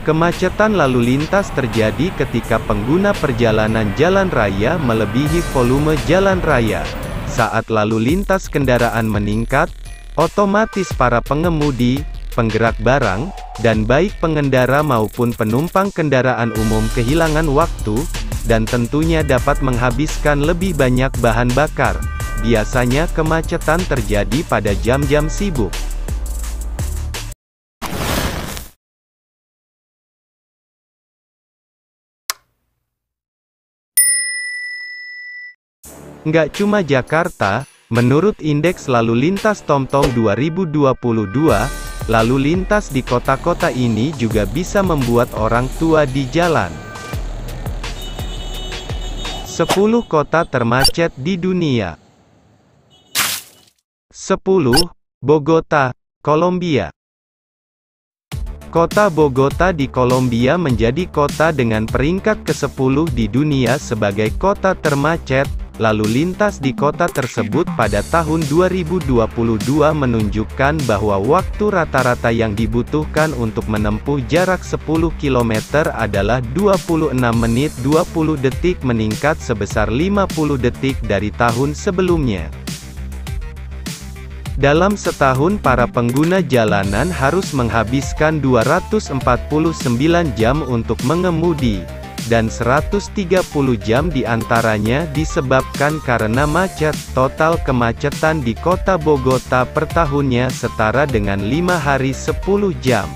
Kemacetan lalu lintas terjadi ketika pengguna perjalanan jalan raya melebihi volume jalan raya. Saat lalu lintas kendaraan meningkat, otomatis para pengemudi, penggerak barang, dan baik pengendara maupun penumpang kendaraan umum kehilangan waktu, dan tentunya dapat menghabiskan lebih banyak bahan bakar. Biasanya kemacetan terjadi pada jam-jam sibuk. Nggak cuma Jakarta, menurut Indeks Lalu Lintas TomTom 2022, lalu lintas di kota-kota ini juga bisa membuat orang tua di jalan. 10 kota termacet di dunia. 10. Bogota, Kolombia. Kota Bogota di Kolombia menjadi kota dengan peringkat ke-10 di dunia sebagai kota termacet. Lalu lintas di kota tersebut pada tahun 2022 menunjukkan bahwa waktu rata-rata yang dibutuhkan untuk menempuh jarak 10 km adalah 26 menit 20 detik, meningkat sebesar 50 detik dari tahun sebelumnya. Dalam setahun para pengguna jalanan harus menghabiskan 249 jam untuk mengemudi, dan 130 jam diantaranya disebabkan karena macet. Total kemacetan di kota Bogota per tahunnya setara dengan 5 hari 10 jam.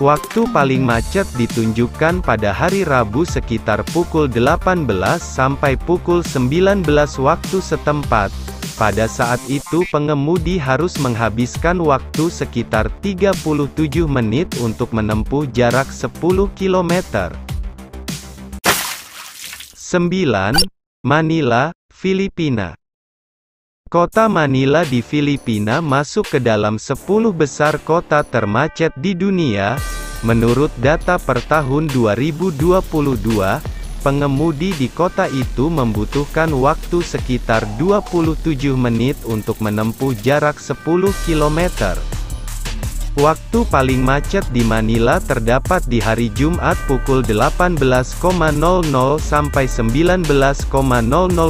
Waktu paling macet ditunjukkan pada hari Rabu sekitar pukul 18 sampai pukul 19 waktu setempat. Pada saat itu pengemudi harus menghabiskan waktu sekitar 37 menit untuk menempuh jarak 10 km. 9. Manila, Filipina. Kota Manila di Filipina masuk ke dalam 10 besar kota termacet di dunia. Menurut data per tahun 2022, pengemudi di kota itu membutuhkan waktu sekitar 27 menit untuk menempuh jarak 10 km. Waktu paling macet di Manila terdapat di hari Jumat pukul 18.00 sampai 19.00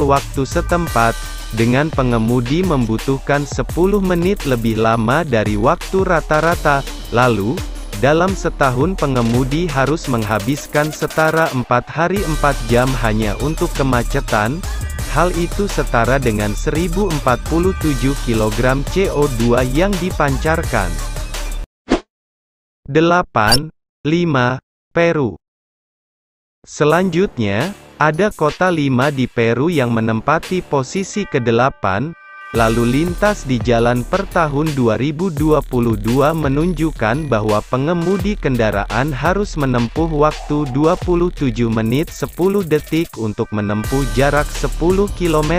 waktu setempat, dengan pengemudi membutuhkan 10 menit lebih lama dari waktu rata-rata. Lalu, dalam setahun pengemudi harus menghabiskan setara 4 hari 4 jam hanya untuk kemacetan. Hal itu setara dengan 1047 kg CO2 yang dipancarkan. 8. Peru. Selanjutnya, ada kota 5 di Peru yang menempati posisi ke-8. Lalu lintas di jalan per tahun 2022 menunjukkan bahwa pengemudi kendaraan harus menempuh waktu 27 menit 10 detik untuk menempuh jarak 10 km.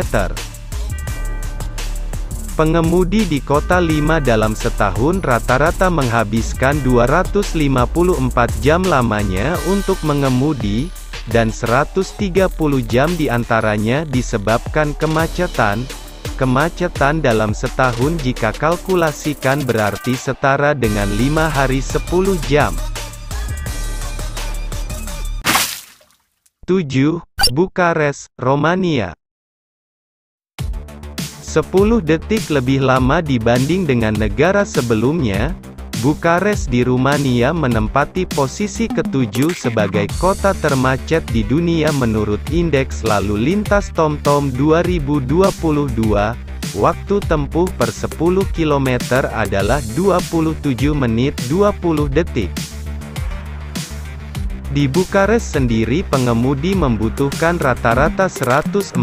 Pengemudi di kota 5 dalam setahun rata-rata menghabiskan 254 jam lamanya untuk mengemudi, dan 130 jam diantaranya disebabkan kemacetan. Kemacetan dalam setahun jika kalkulasikan berarti setara dengan 5 hari 10 jam. 7. Bukares, Romania. 10 detik lebih lama dibanding dengan negara sebelumnya, Bukares di Rumania menempati posisi ke-7 sebagai kota termacet di dunia menurut Indeks Lalu Lintas TomTom 2022. Waktu tempuh per 10 km adalah 27 menit 20 detik. Di Bukares sendiri pengemudi membutuhkan rata-rata 140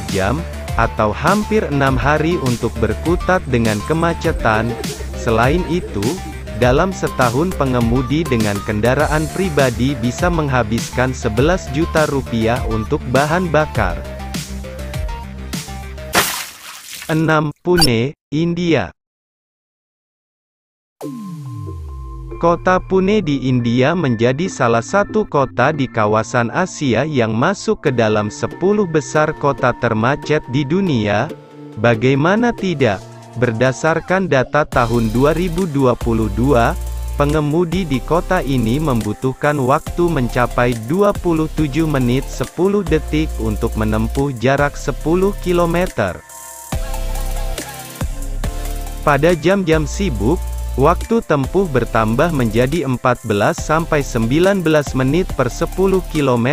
jam, atau hampir 6 hari untuk berkutat dengan kemacetan. Selain itu, dalam setahun pengemudi dengan kendaraan pribadi bisa menghabiskan 11 juta rupiah untuk bahan bakar. 6. Pune, India. Kota Pune di India menjadi salah satu kota di kawasan Asia yang masuk ke dalam 10 besar kota termacet di dunia. Bagaimana tidak? Berdasarkan data tahun 2022, pengemudi di kota ini membutuhkan waktu mencapai 27 menit 10 detik untuk menempuh jarak 10 km. Pada jam-jam sibuk, waktu tempuh bertambah menjadi 14–19 menit per 10 km,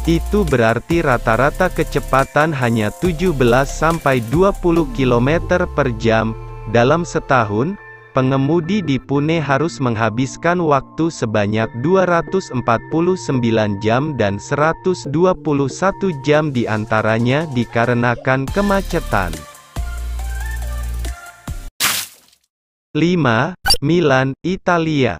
itu berarti rata-rata kecepatan hanya 17–20 km per jam. Dalam setahun, pengemudi di Pune harus menghabiskan waktu sebanyak 249 jam dan 121 jam diantaranya dikarenakan kemacetan. 5. Milan, Italia.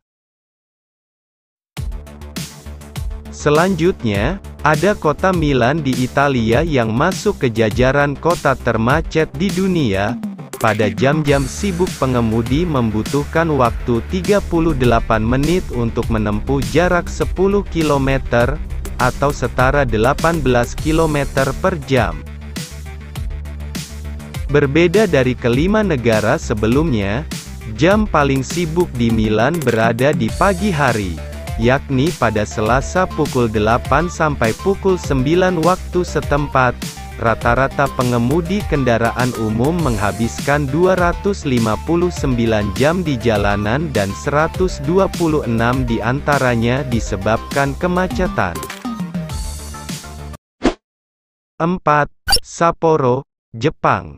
Selanjutnya, ada kota Milan di Italia yang masuk ke jajaran kota termacet di dunia. Pada jam-jam sibuk pengemudi membutuhkan waktu 38 menit untuk menempuh jarak 10 km, atau setara 18 km per jam. Berbeda dari kelima negara sebelumnya, jam paling sibuk di Milan berada di pagi hari, yakni pada Selasa pukul 8 sampai pukul 9 waktu setempat. Rata-rata pengemudi kendaraan umum menghabiskan 259 jam di jalanan dan 126 diantaranya disebabkan kemacetan. 4. Sapporo, Jepang.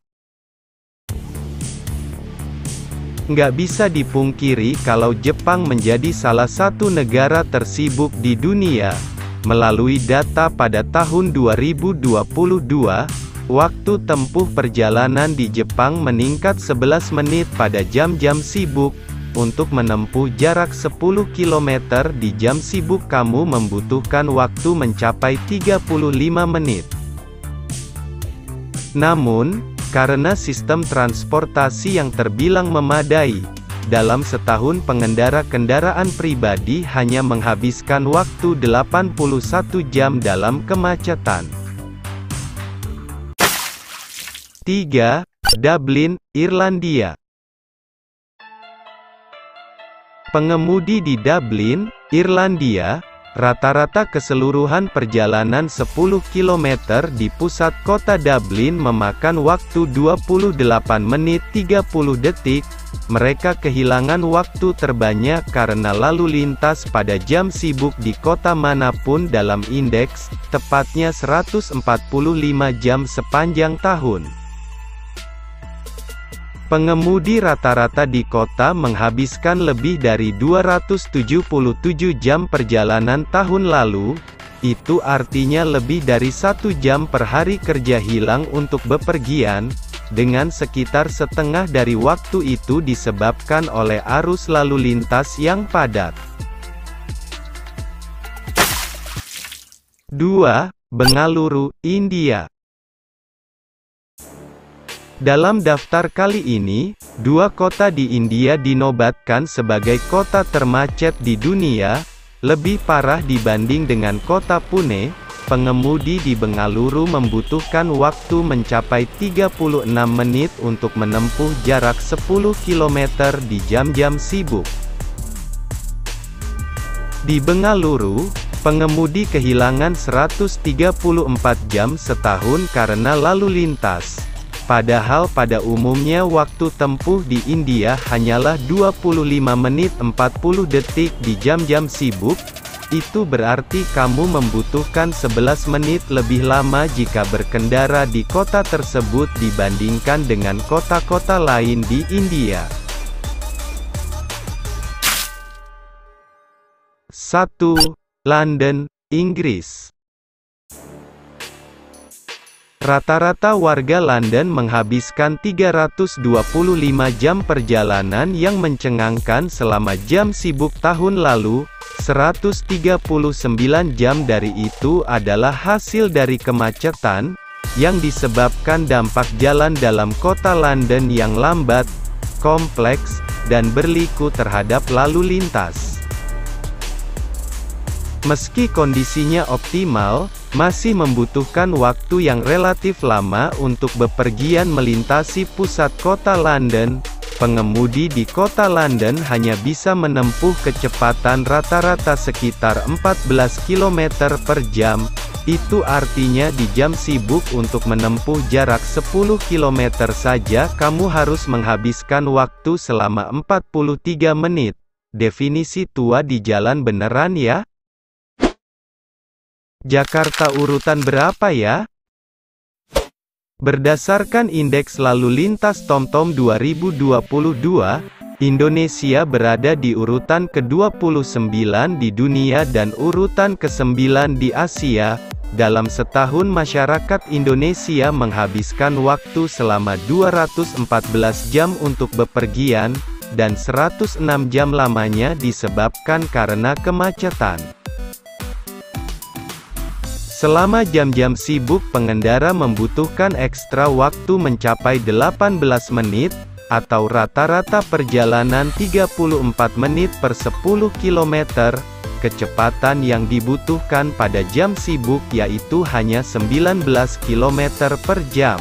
Nggak bisa dipungkiri kalau Jepang menjadi salah satu negara tersibuk di dunia. Melalui data pada tahun 2022, waktu tempuh perjalanan di Jepang meningkat 11 menit pada jam-jam sibuk. Untuk menempuh jarak 10 km di jam sibuk kamu membutuhkan waktu mencapai 35 menit. Namun, karena sistem transportasi yang terbilang memadai, dalam setahun pengendara kendaraan pribadi hanya menghabiskan waktu 81 jam dalam kemacetan. 3. Dublin, Irlandia. Pengemudi di Dublin, Irlandia, rata-rata keseluruhan perjalanan 10 km di pusat kota Dublin memakan waktu 28 menit 30 detik. Mereka kehilangan waktu terbanyak karena lalu lintas pada jam sibuk di kota manapun dalam indeks, tepatnya 145 jam sepanjang tahun. Pengemudi rata-rata di kota menghabiskan lebih dari 277 jam perjalanan tahun lalu, itu artinya lebih dari 1 jam per hari kerja hilang untuk bepergian, dengan sekitar setengah dari waktu itu disebabkan oleh arus lalu lintas yang padat. 2. Bengaluru, India. Dalam daftar kali ini, 2 kota di India dinobatkan sebagai kota termacet di dunia. Lebih parah dibanding dengan kota Pune, pengemudi di Bengaluru membutuhkan waktu mencapai 36 menit untuk menempuh jarak 10 km di jam-jam sibuk. Di Bengaluru, pengemudi kehilangan 134 jam setahun karena lalu lintas. Padahal pada umumnya waktu tempuh di India hanyalah 25 menit 40 detik di jam-jam sibuk. Itu berarti kamu membutuhkan 11 menit lebih lama jika berkendara di kota tersebut dibandingkan dengan kota-kota lain di India. 1. London, Inggris. Rata-rata warga London menghabiskan 325 jam perjalanan yang mencengangkan selama jam sibuk tahun lalu. 139 jam dari itu adalah hasil dari kemacetan, yang disebabkan dampak jalan dalam kota London yang lambat, kompleks, dan berliku terhadap lalu lintas. Meski kondisinya optimal, masih membutuhkan waktu yang relatif lama untuk bepergian melintasi pusat kota London. pengemudi di kota London hanya bisa menempuh kecepatan rata-rata sekitar 14 km per jam. Itu artinya di jam sibuk untuk menempuh jarak 10 km saja kamu harus menghabiskan waktu selama 43 menit. Definisi tua di jalan beneran ya? Jakarta urutan berapa ya? Berdasarkan Indeks Lalu Lintas TomTom 2022, Indonesia berada di urutan ke-29 di dunia dan urutan ke-9 di Asia. Dalam setahun masyarakat Indonesia menghabiskan waktu selama 214 jam untuk bepergian, dan 106 jam lamanya disebabkan karena kemacetan. Selama jam-jam sibuk pengendara membutuhkan ekstra waktu mencapai 18 menit, atau rata-rata perjalanan 34 menit per 10 km. Kecepatan yang dibutuhkan pada jam sibuk yaitu hanya 19 km per jam.